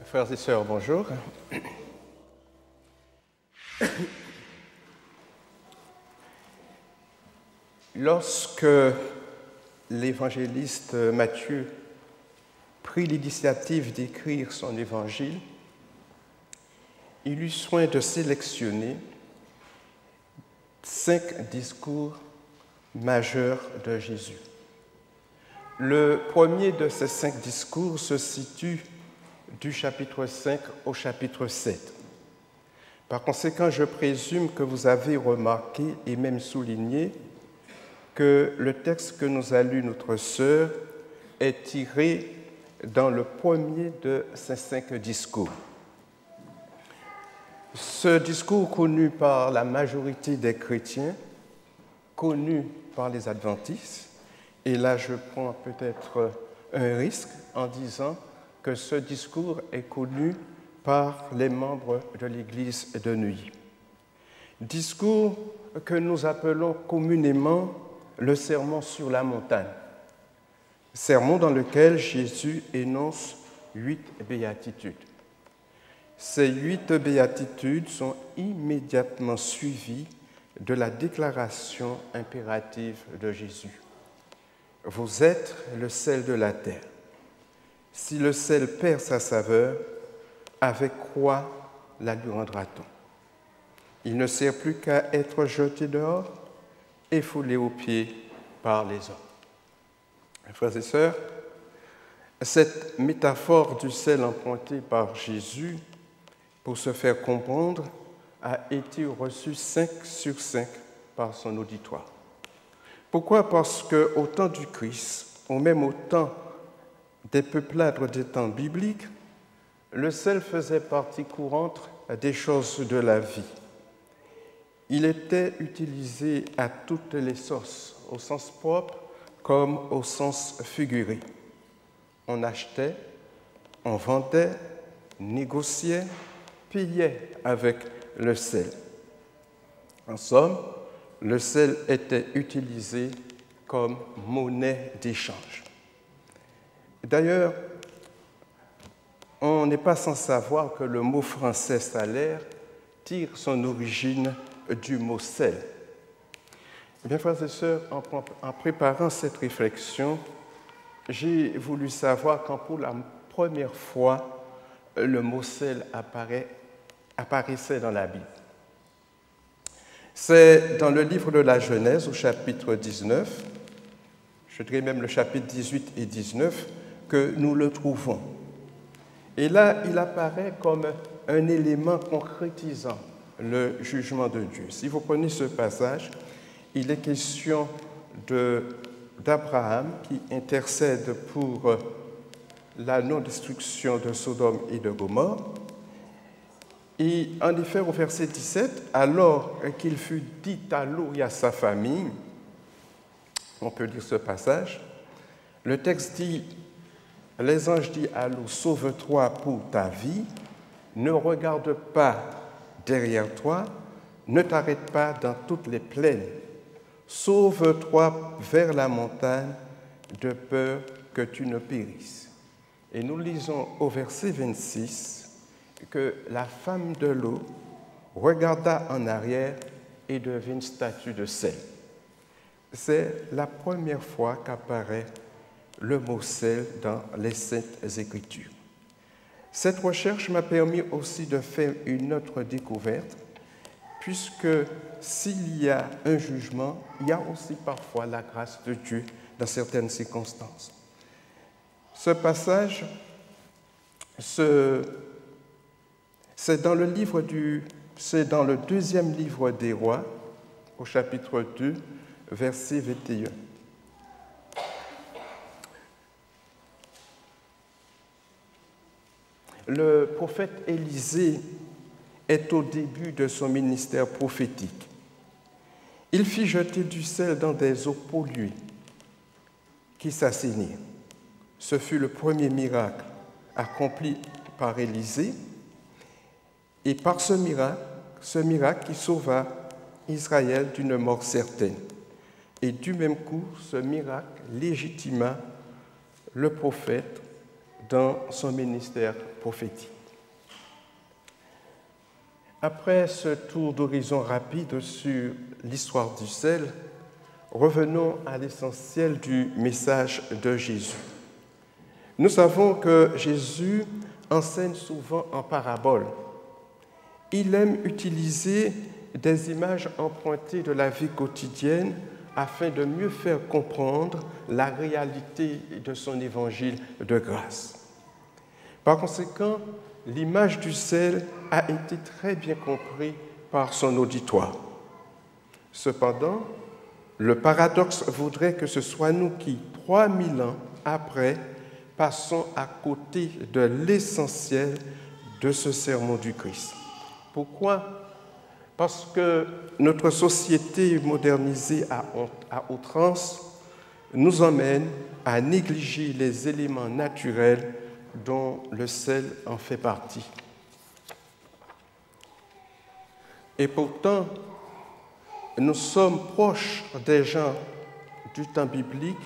Frères et sœurs, bonjour. Lorsque l'évangéliste Matthieu prit l'initiative d'écrire son évangile, il eut soin de sélectionner 5 discours majeurs de Jésus. Le premier de ces 5 discours se situe du chapitre 5 au chapitre 7. Par conséquent, je présume que vous avez remarqué et même souligné que le texte que nous a lu notre sœur est tiré dans le premier de ces 5 discours. Ce discours connu par la majorité des chrétiens, connu par les adventistes, et là je prends peut-être un risque en disant que ce discours est connu par les membres de l'Église de Neuilly. Discours que nous appelons communément le sermon sur la montagne, sermon dans lequel Jésus énonce 8 béatitudes. Ces 8 béatitudes sont immédiatement suivies de la déclaration impérative de Jésus. Vous êtes le sel de la terre. Si le sel perd sa saveur, avec quoi la lui rendra-t-on? Il ne sert plus qu'à être jeté dehors et foulé aux pieds par les hommes. Frères et sœurs, cette métaphore du sel empruntée par Jésus pour se faire comprendre a été reçue 5 sur 5 par son auditoire. Pourquoi? Parce qu'au temps du Christ, ou même au temps des peuplades des temps bibliques, le sel faisait partie courante des choses de la vie. Il était utilisé à toutes les sauces, au sens propre comme au sens figuré. On achetait, on vendait, négociait, payait avec le sel. En somme, le sel était utilisé comme monnaie d'échange. D'ailleurs, on n'est pas sans savoir que le mot français salaire tire son origine du mot sel. Eh bien, frères et sœurs, en préparant cette réflexion, j'ai voulu savoir quand pour la première fois le mot sel apparaissait dans la Bible. C'est dans le livre de la Genèse, au chapitre 19, je dirais même le chapitre 18 et 19, que nous le trouvons. Et là, il apparaît comme un élément concrétisant le jugement de Dieu. Si vous prenez ce passage, il est question d'Abraham qui intercède pour la non-destruction de Sodome et de Gomorrhe. Et en effet, au verset 17, alors qu'il fut dit à Lot et à sa famille, on peut lire ce passage, le texte dit, les anges disent à Lot, sauve-toi pour ta vie, ne regarde pas derrière toi, ne t'arrête pas dans toutes les plaines, sauve-toi vers la montagne de peur que tu ne périsses. Et nous lisons au verset 26 que la femme de Lot regarda en arrière et devint une statue de sel. C'est la première fois qu'apparaît le mot sel dans les Saintes Écritures. Cette recherche m'a permis aussi de faire une autre découverte, puisque s'il y a un jugement, il y a aussi parfois la grâce de Dieu dans certaines circonstances. Ce passage, c'est dans le deuxième livre des Rois, au chapitre 2, verset 21. Le prophète Élisée est au début de son ministère prophétique. Il fit jeter du sel dans des eaux polluées qui s'assainirent. Ce fut le premier miracle accompli par Élisée, et par ce miracle qui sauva Israël d'une mort certaine. Et du même coup, ce miracle légitima le prophète dans son ministère prophétique. Après ce tour d'horizon rapide sur l'histoire du sel, revenons à l'essentiel du message de Jésus. Nous savons que Jésus enseigne souvent en parabole. Il aime utiliser des images empruntées de la vie quotidienne afin de mieux faire comprendre la réalité de son évangile de grâce. Par conséquent, l'image du sel a été très bien comprise par son auditoire. Cependant, le paradoxe voudrait que ce soit nous qui, 3000 ans après, passons à côté de l'essentiel de ce sermon du Christ. Pourquoi ? Parce que notre société modernisée à outrance nous emmène à négliger les éléments naturels dont le sel en fait partie. Et pourtant, nous sommes proches des gens du temps biblique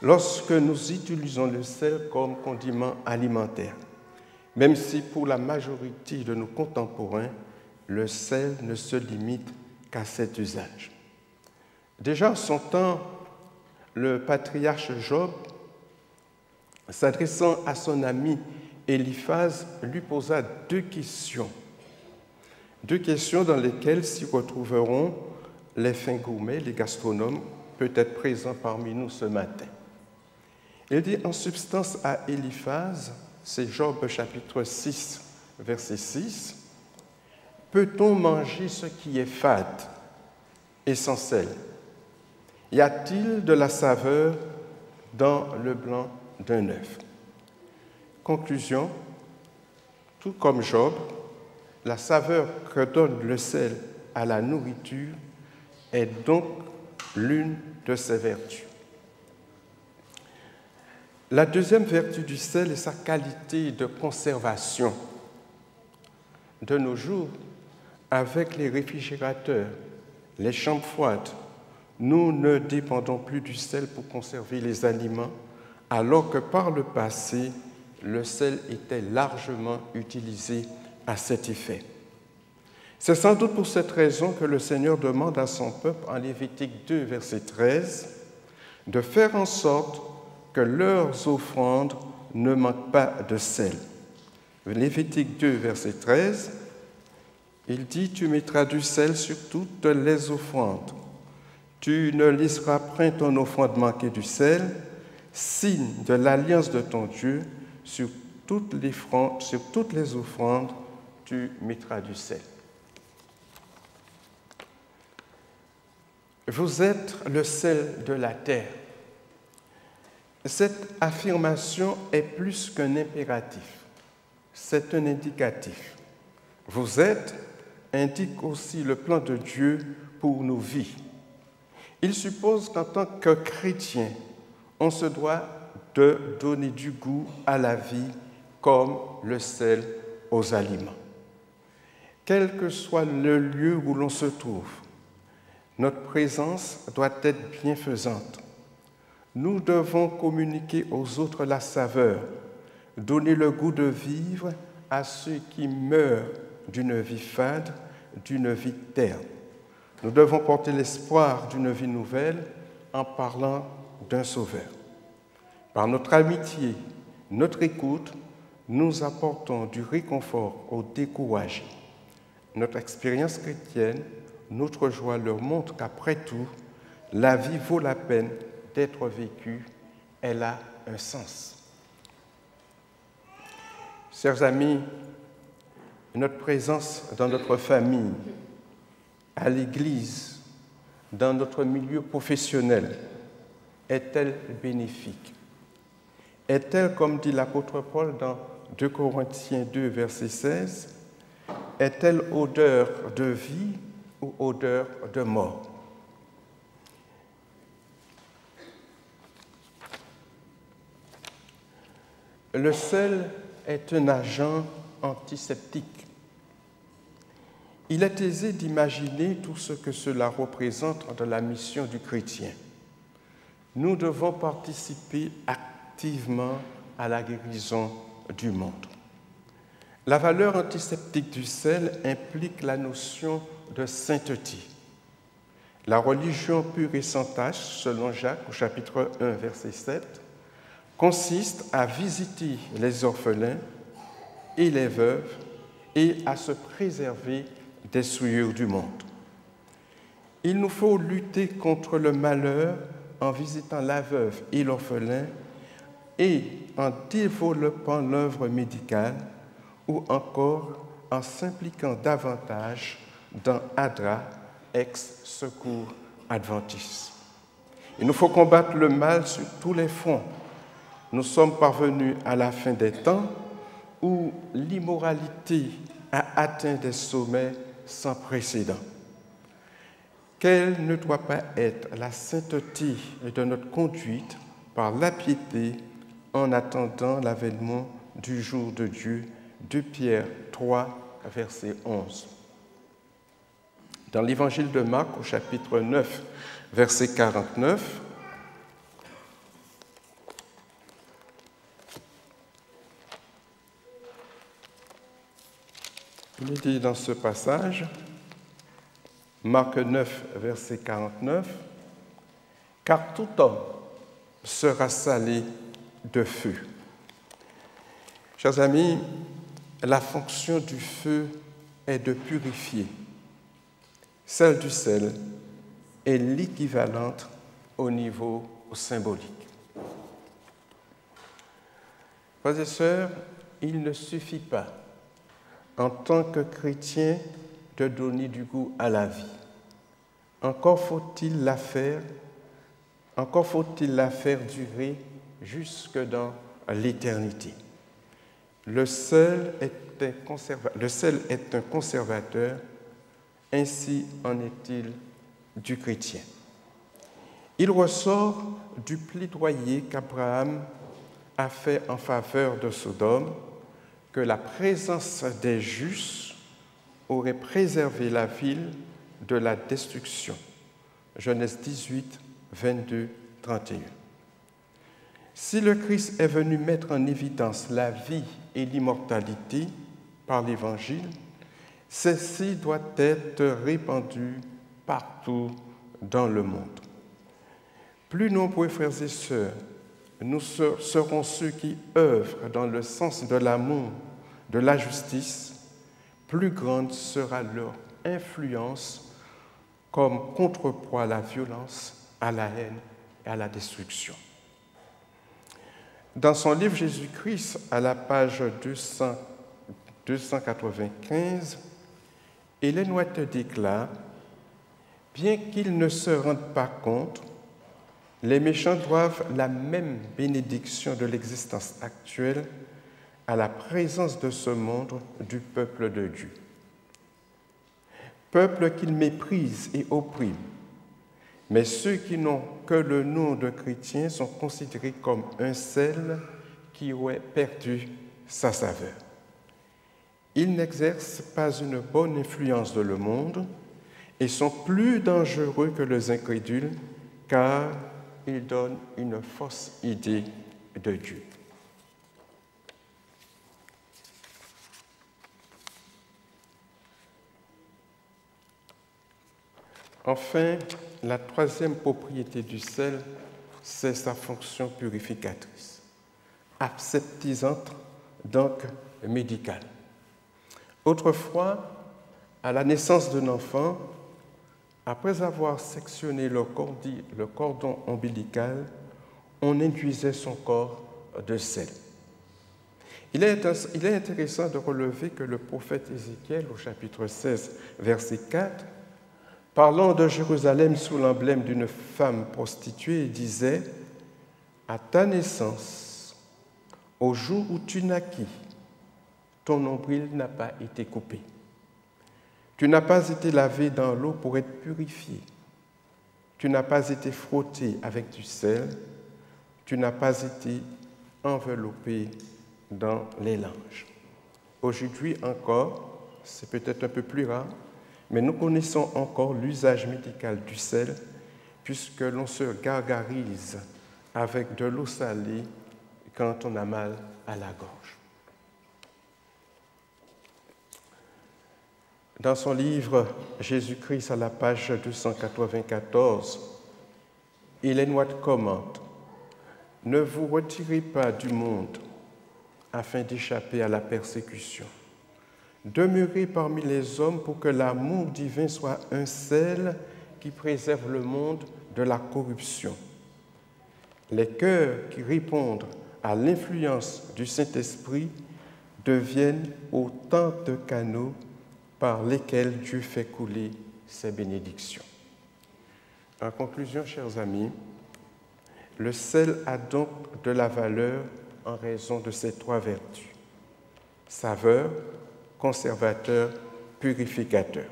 lorsque nous utilisons le sel comme condiment alimentaire, même si pour la majorité de nos contemporains, le sel ne se limite qu'à cet usage. Déjà en son temps, le patriarche Job, s'adressant à son ami Éliphaz, lui posa deux questions dans lesquelles s'y retrouveront les fins gourmets, les gastronomes, peut-être présents parmi nous ce matin. Il dit en substance à Éliphaz, c'est Job chapitre 6, verset 6, « Peut-on manger ce qui est fade et sans sel? Y a-t-il de la saveur dans le blanc d'un œuf ?» Conclusion, tout comme Job, la saveur que donne le sel à la nourriture est donc l'une de ses vertus. La deuxième vertu du sel est sa qualité de conservation. De nos jours, avec les réfrigérateurs, les chambres froides, nous ne dépendons plus du sel pour conserver les aliments, alors que par le passé, le sel était largement utilisé à cet effet. C'est sans doute pour cette raison que le Seigneur demande à son peuple, en Lévitique 2, verset 13, de faire en sorte que leurs offrandes ne manquent pas de sel. Lévitique 2, verset 13, il dit « Tu mettras du sel sur toutes les offrandes. Tu ne laisseras point ton offrande manquer du sel, signe de l'alliance de ton Dieu, sur toutes les offrandes, tu mettras du sel. » Vous êtes le sel de la terre. Cette affirmation est plus qu'un impératif, c'est un indicatif. Vous êtes indique aussi le plan de Dieu pour nos vies. Il suppose qu'en tant que chrétien, on se doit de donner du goût à la vie comme le sel aux aliments. Quel que soit le lieu où l'on se trouve, notre présence doit être bienfaisante. Nous devons communiquer aux autres la saveur, donner le goût de vivre à ceux qui meurent d'une vie fade, d'une vie terne. Nous devons porter l'espoir d'une vie nouvelle en parlant d'un sauveur. Par notre amitié, notre écoute, nous apportons du réconfort aux découragés. Notre expérience chrétienne, notre joie leur montre qu'après tout, la vie vaut la peine d'être vécue, elle a un sens. Chers amis, notre présence dans notre famille, à l'Église, dans notre milieu professionnel, est-elle bénéfique? Est-elle, comme dit l'apôtre Paul dans 2 Corinthiens 2, verset 16, est-elle odeur de vie ou odeur de mort? Le sel est un agent antiseptique. Il est aisé d'imaginer tout ce que cela représente dans la mission du chrétien. Nous devons participer activement à la guérison du monde. La valeur antiseptique du sel implique la notion de sainteté. La religion pure et sans tache, selon Jacques au chapitre 1, verset 7, consiste à visiter les orphelins et les veuves et à se préserver des souillures du monde. Il nous faut lutter contre le malheur en visitant la veuve et l'orphelin et en développant l'œuvre médicale ou encore en s'impliquant davantage dans ADRA, ex-Secours Adventiste. Il nous faut combattre le mal sur tous les fronts. Nous sommes parvenus à la fin des temps où l'immoralité a atteint des sommets sans précédent. Quelle ne doit pas être la sainteté de notre conduite par la piété en attendant l'avènement du jour de Dieu, 2 Pierre 3, verset 11. Dans l'évangile de Marc, au chapitre 9, verset 49, il est dit dans ce passage, Marc 9, verset 49, « Car tout homme sera salé de feu. » Chers amis, la fonction du feu est de purifier. Celle du sel est l'équivalente au niveau symbolique. Frères et sœurs, il ne suffit pas, en tant que chrétien, de donner du goût à la vie. Encore faut-il la faire durer jusque dans l'éternité. Le sel est un conservateur, ainsi en est-il du chrétien. Il ressort du plaidoyer qu'Abraham a fait en faveur de Sodome, que la présence des justes aurait préservé la ville de la destruction. Genèse 18, 22, 31. Si le Christ est venu mettre en évidence la vie et l'immortalité par l'Évangile, celle-ci doit être répandue partout dans le monde. Plus nombreux frères et sœurs, nous serons ceux qui œuvrent dans le sens de l'amour, de la justice, plus grande sera leur influence comme contrepoids à la violence, à la haine et à la destruction. Dans son livre Jésus-Christ, à la page 295, Ellen White déclare « Bien qu'ils ne se rendent pas compte, les méchants doivent la même bénédiction de l'existence actuelle à la présence de ce monde du peuple de Dieu. Peuple qu'ils méprisent et oppriment, mais ceux qui n'ont que le nom de chrétiens sont considérés comme un sel qui aurait perdu sa saveur. Ils n'exercent pas une bonne influence dans le monde et sont plus dangereux que les incrédules car ils donnent une fausse idée de Dieu. Enfin, la troisième propriété du sel, c'est sa fonction purificatrice, aseptisante, donc médicale. Autrefois, à la naissance d'un enfant, après avoir sectionné le cordon ombilical, on induisait son corps de sel. Il est intéressant de relever que le prophète Ézéchiel, au chapitre 16, verset 4, parlant de Jérusalem sous l'emblème d'une femme prostituée, disait « À ta naissance, au jour où tu naquis, ton nombril n'a pas été coupé. Tu n'as pas été lavé dans l'eau pour être purifié. Tu n'as pas été frotté avec du sel. Tu n'as pas été enveloppé dans les langes. » Aujourd'hui encore, c'est peut-être un peu plus rare, mais nous connaissons encore l'usage médical du sel puisque l'on se gargarise avec de l'eau salée quand on a mal à la gorge. Dans son livre Jésus-Christ à la page 294, Ellen White commente « Ne vous retirez pas du monde afin d'échapper à la persécution. Demeurez parmi les hommes pour que l'amour divin soit un sel qui préserve le monde de la corruption. Les cœurs qui répondent à l'influence du Saint-Esprit deviennent autant de canaux par lesquels Dieu fait couler ses bénédictions. » En conclusion, chers amis, le sel a donc de la valeur en raison de ces trois vertus: saveur, conservateur, purificateur.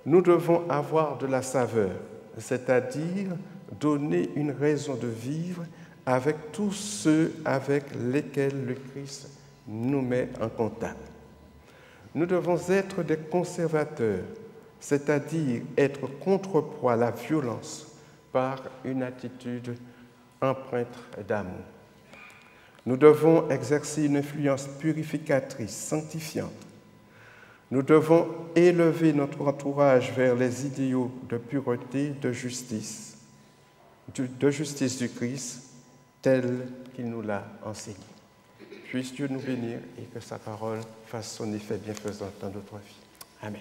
Nous devons avoir de la saveur, c'est-à-dire donner une raison de vivre avec tous ceux avec lesquels le Christ nous met en contact. Nous devons être des conservateurs, c'est-à-dire être contrepoids à la violence par une attitude empreinte d'amour. Nous devons exercer une influence purificatrice, sanctifiante. Nous devons élever notre entourage vers les idéaux de pureté, de justice du Christ, tel qu'il nous l'a enseigné. Puisse Dieu nous bénir et que sa parole fasse son effet bienfaisant dans notre vie. Amen.